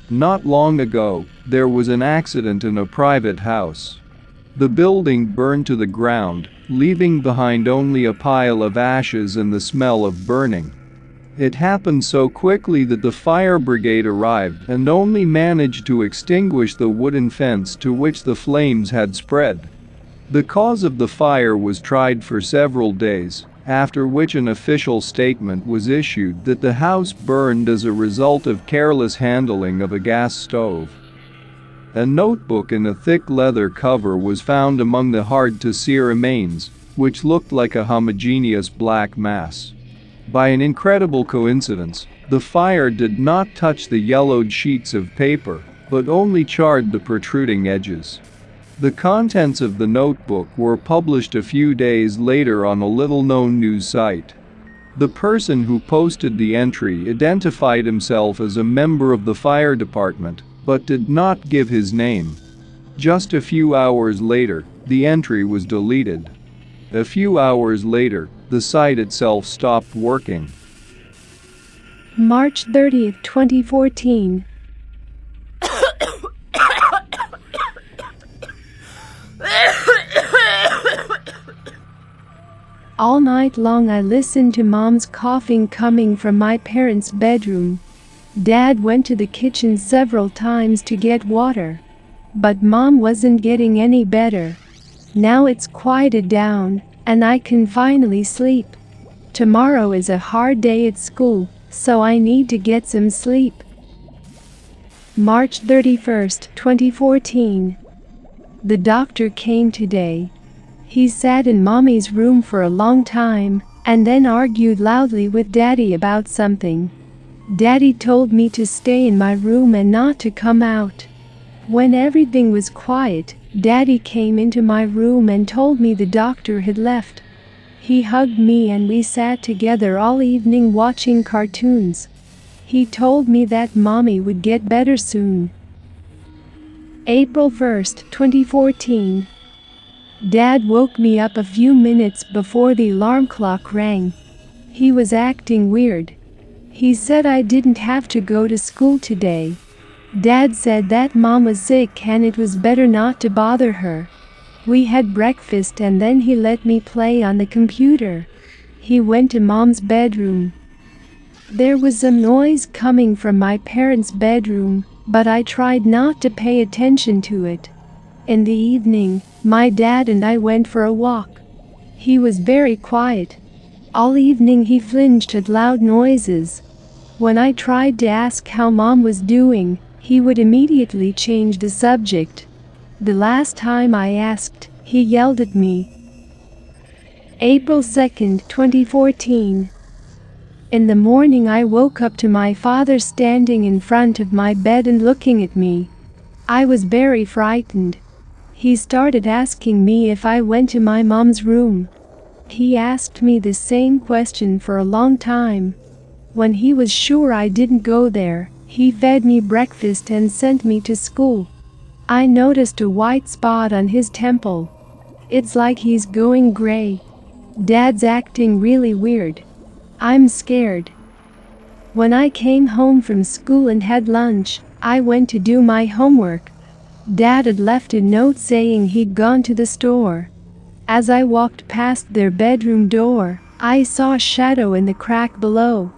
Not long ago, there was an accident in a private house. The building burned to the ground, leaving behind only a pile of ashes and the smell of burning. It happened so quickly that the fire brigade arrived and only managed to extinguish the wooden fence to which the flames had spread. The cause of the fire was tried for several days, after which an official statement was issued that the house burned as a result of careless handling of a gas stove. A notebook in a thick leather cover was found among the hard-to-see remains, which looked like a homogeneous black mass. By an incredible coincidence, the fire did not touch the yellowed sheets of paper, but only charred the protruding edges. The contents of the notebook were published a few days later on a little-known news site. The person who posted the entry identified himself as a member of the fire department, but did not give his name. Just a few hours later, the entry was deleted. A few hours later, the site itself stopped working. March 30, 2014. All night long I listened to Mom's coughing coming from my parents' bedroom. Dad went to the kitchen several times to get water. But Mom wasn't getting any better. Now it's quieted down, and I can finally sleep. Tomorrow is a hard day at school, so I need to get some sleep. March 31, 2014. The doctor came today. He sat in Mommy's room for a long time and then argued loudly with Daddy about something. Daddy told me to stay in my room and not to come out. When everything was quiet, Daddy came into my room and told me the doctor had left. He hugged me and we sat together all evening watching cartoons. He told me that Mommy would get better soon. April 1, 2014. Dad woke me up a few minutes before the alarm clock rang. He was acting weird. He said I didn't have to go to school today. Dad said that Mom was sick and it was better not to bother her. We had breakfast and then he let me play on the computer. He went to Mom's bedroom. There was some noise coming from my parents' bedroom, but I tried not to pay attention to it. In the evening, my dad and I went for a walk. He was very quiet. All evening he flinched at loud noises. When I tried to ask how Mom was doing, he would immediately change the subject. The last time I asked, he yelled at me. April 2, 2014. In the morning I woke up to my father standing in front of my bed and looking at me. I was very frightened. He started asking me if I went to my mom's room. He asked me the same question for a long time. When he was sure I didn't go there, he fed me breakfast and sent me to school. I noticed a white spot on his temple. It's like he's going gray. Dad's acting really weird. I'm scared. When I came home from school and had lunch, I went to do my homework. Dad had left a note saying he'd gone to the store. As I walked past their bedroom door, I saw a shadow in the crack below.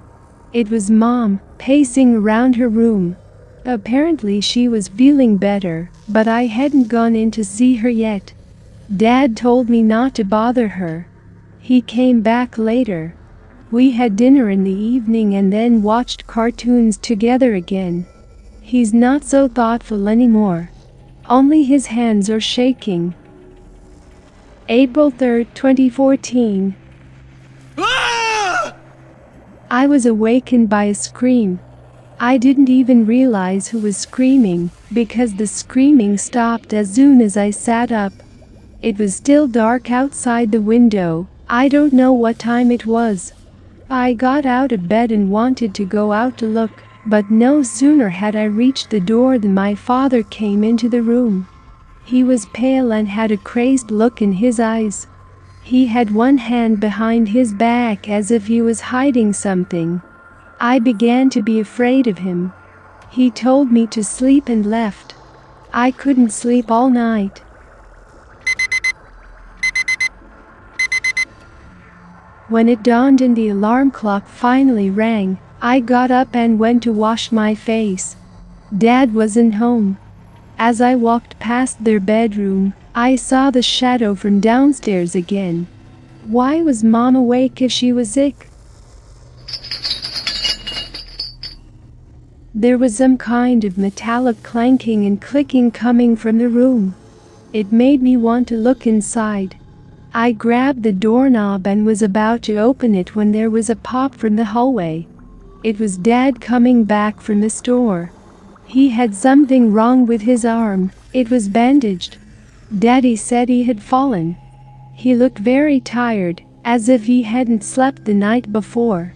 It was Mom, pacing around her room. Apparently she was feeling better, but I hadn't gone in to see her yet. Dad told me not to bother her. He came back later. We had dinner in the evening and then watched cartoons together again. He's not so thoughtful anymore. Only his hands are shaking. April 3, 2014. I was awakened by a scream. I didn't even realize who was screaming, because the screaming stopped as soon as I sat up. It was still dark outside the window. I don't know what time it was. I got out of bed and wanted to go out to look, but no sooner had I reached the door than my father came into the room. He was pale and had a crazed look in his eyes. He had one hand behind his back as if he was hiding something. I began to be afraid of him. He told me to sleep and left. I couldn't sleep all night. When it dawned and the alarm clock finally rang, I got up and went to wash my face. Dad wasn't home. As I walked past their bedroom, I saw the shadow from downstairs again. Why was Mom awake if she was sick? There was some kind of metallic clanking and clicking coming from the room. It made me want to look inside. I grabbed the doorknob and was about to open it when there was a pop from the hallway. It was Dad coming back from the store. He had something wrong with his arm. It was bandaged. Daddy said he had fallen. He looked very tired, as if he hadn't slept the night before.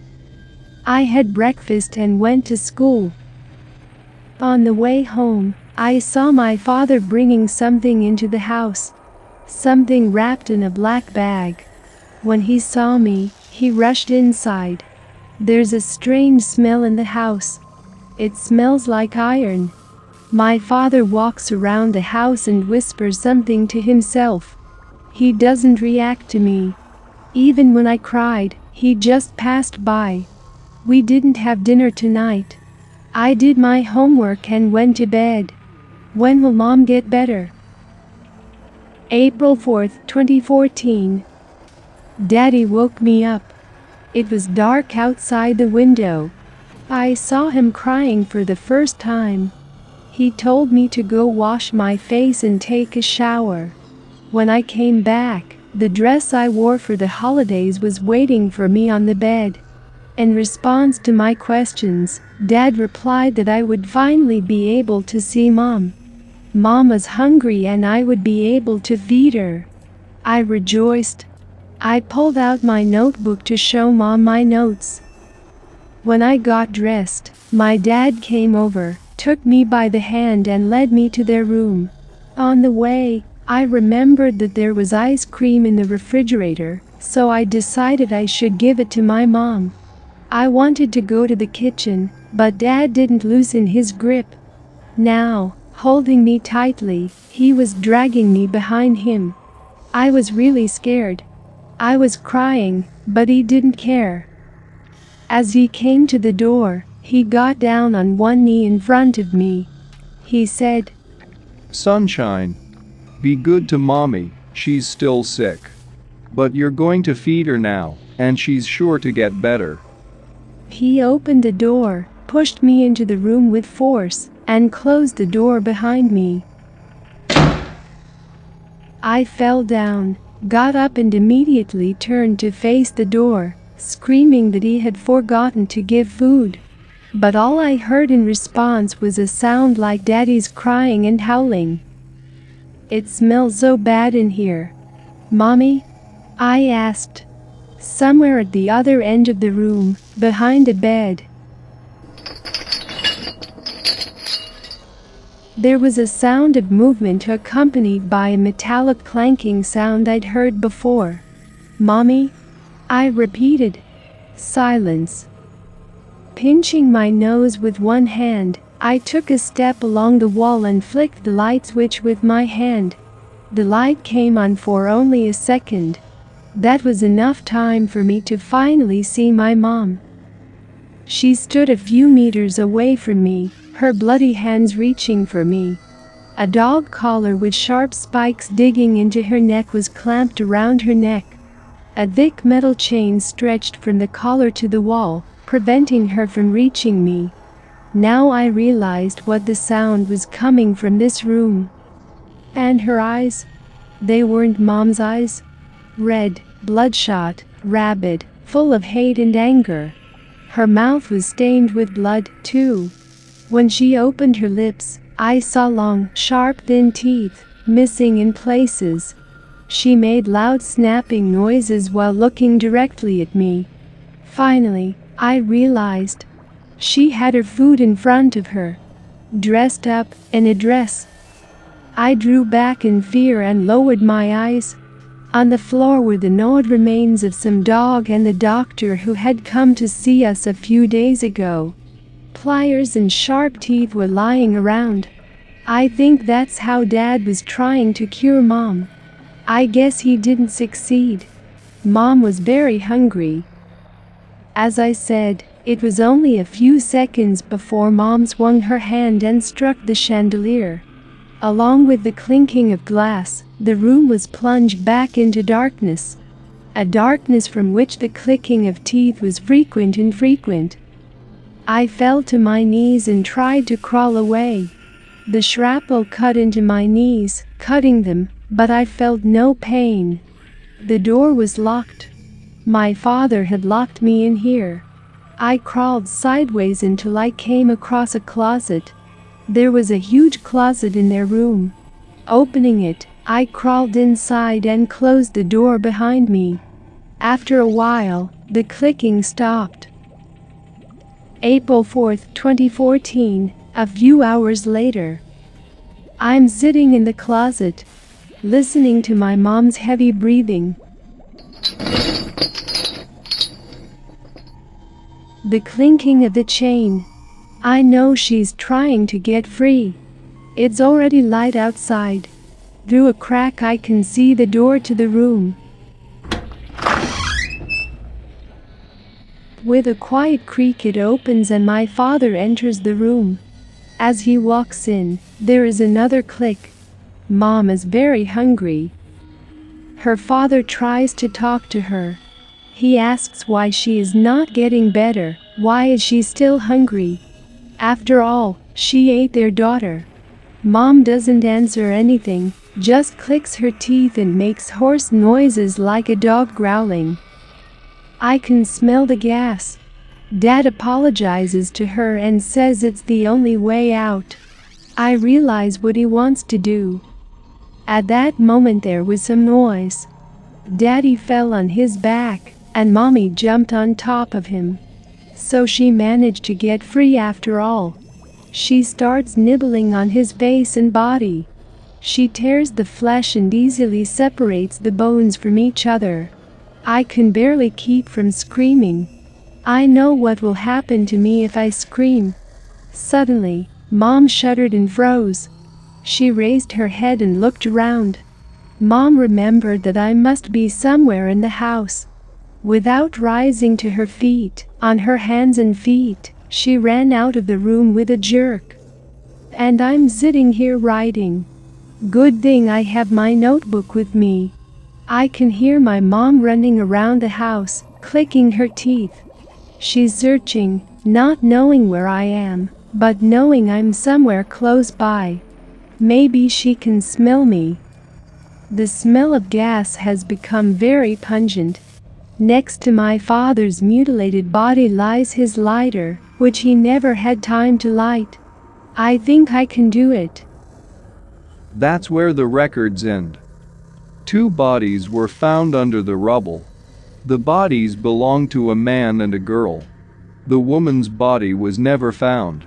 I had breakfast and went to school. On the way home, I saw my father bringing something into the house. Something wrapped in a black bag. When he saw me, he rushed inside. There's a strange smell in the house. It smells like iron. My father walks around the house and whispers something to himself. He doesn't react to me. Even when I cried, he just passed by. We didn't have dinner tonight. I did my homework and went to bed. When will Mom get better? April 4th, 2014. Daddy woke me up. It was dark outside the window. I saw him crying for the first time. He told me to go wash my face and take a shower. When I came back, the dress I wore for the holidays was waiting for me on the bed. In response to my questions, Dad replied that I would finally be able to see Mom. Mom was hungry and I would be able to feed her. I rejoiced. I pulled out my notebook to show Mom my notes. When I got dressed, my dad came over, took me by the hand and led me to their room. On the way, I remembered that there was ice cream in the refrigerator, so I decided I should give it to my mom. I wanted to go to the kitchen, but Dad didn't loosen his grip. Now, holding me tightly, he was dragging me behind him. I was really scared. I was crying, but he didn't care. As he came to the door, he got down on one knee in front of me. He said, "Sunshine, be good to Mommy, she's still sick. But you're going to feed her now, and she's sure to get better." He opened the door, pushed me into the room with force, and closed the door behind me. I fell down, got up and immediately turned to face the door, screaming that he had forgotten to give food. But all I heard in response was a sound like Daddy's crying and howling. "It smells so bad in here. Mommy?" I asked. Somewhere at the other end of the room, behind the bed. There was a sound of movement accompanied by a metallic clanking sound I'd heard before. "Mommy?" I repeated. Silence. Pinching my nose with one hand, I took a step along the wall and flicked the light switch with my hand. The light came on for only a second. That was enough time for me to finally see my mom. She stood a few meters away from me, her bloody hands reaching for me. A dog collar with sharp spikes digging into her neck was clamped around her neck. A thick metal chain stretched from the collar to the wall, preventing her from reaching me. Now I realized what the sound was coming from this room. And her eyes? They weren't Mom's eyes. Red, bloodshot, rabid, full of hate and anger. Her mouth was stained with blood, too. When she opened her lips, I saw long, sharp, thin teeth, missing in places. She made loud snapping noises while looking directly at me. Finally, I realized. She had her food in front of her. Dressed up in a dress. I drew back in fear and lowered my eyes. On the floor were the gnawed remains of some dog and the doctor who had come to see us a few days ago. Pliers and sharp teeth were lying around. I think that's how Dad was trying to cure Mom. I guess he didn't succeed. Mom was very hungry. As I said, it was only a few seconds before Mom swung her hand and struck the chandelier. Along with the clinking of glass, the room was plunged back into darkness. A darkness from which the clicking of teeth was frequent and infrequent. I fell to my knees and tried to crawl away. The shrapnel cut into my knees, cutting them, but I felt no pain. The door was locked. My father had locked me in here. I crawled sideways until I came across a closet. There was a huge closet in their room. Opening it, I crawled inside and closed the door behind me. After a while, the clicking stopped. April 4, 2014, a few hours later. I'm sitting in the closet, listening to my mom's heavy breathing. The clinking of the chain. I know she's trying to get free. It's already light outside. Through a crack I can see the door to the room. With a quiet creak it opens and my father enters the room. As he walks in, there is another click. Mom is very hungry. Her father tries to talk to her. He asks why she is not getting better, why is she still hungry? After all, she ate their daughter. Mom doesn't answer anything, just clicks her teeth and makes hoarse noises like a dog growling. I can smell the gas. Dad apologizes to her and says it's the only way out. I realize what he wants to do. At that moment there was some noise. Daddy fell on his back, and Mommy jumped on top of him. So she managed to get free after all. She starts nibbling on his face and body. She tears the flesh and easily separates the bones from each other. I can barely keep from screaming. I know what will happen to me if I scream. Suddenly, Mom shuddered and froze. She raised her head and looked around. Mom remembered that I must be somewhere in the house. Without rising to her feet, on her hands and feet, she ran out of the room with a jerk. And I'm sitting here writing. Good thing I have my notebook with me. I can hear my mom running around the house, clicking her teeth. She's searching, not knowing where I am, but knowing I'm somewhere close by. Maybe she can smell me. The smell of gas has become very pungent. Next to my father's mutilated body lies his lighter, which he never had time to light. I think I can do it. That's where the records end. 2 bodies were found under the rubble. The bodies belonged to a man and a girl. The woman's body was never found.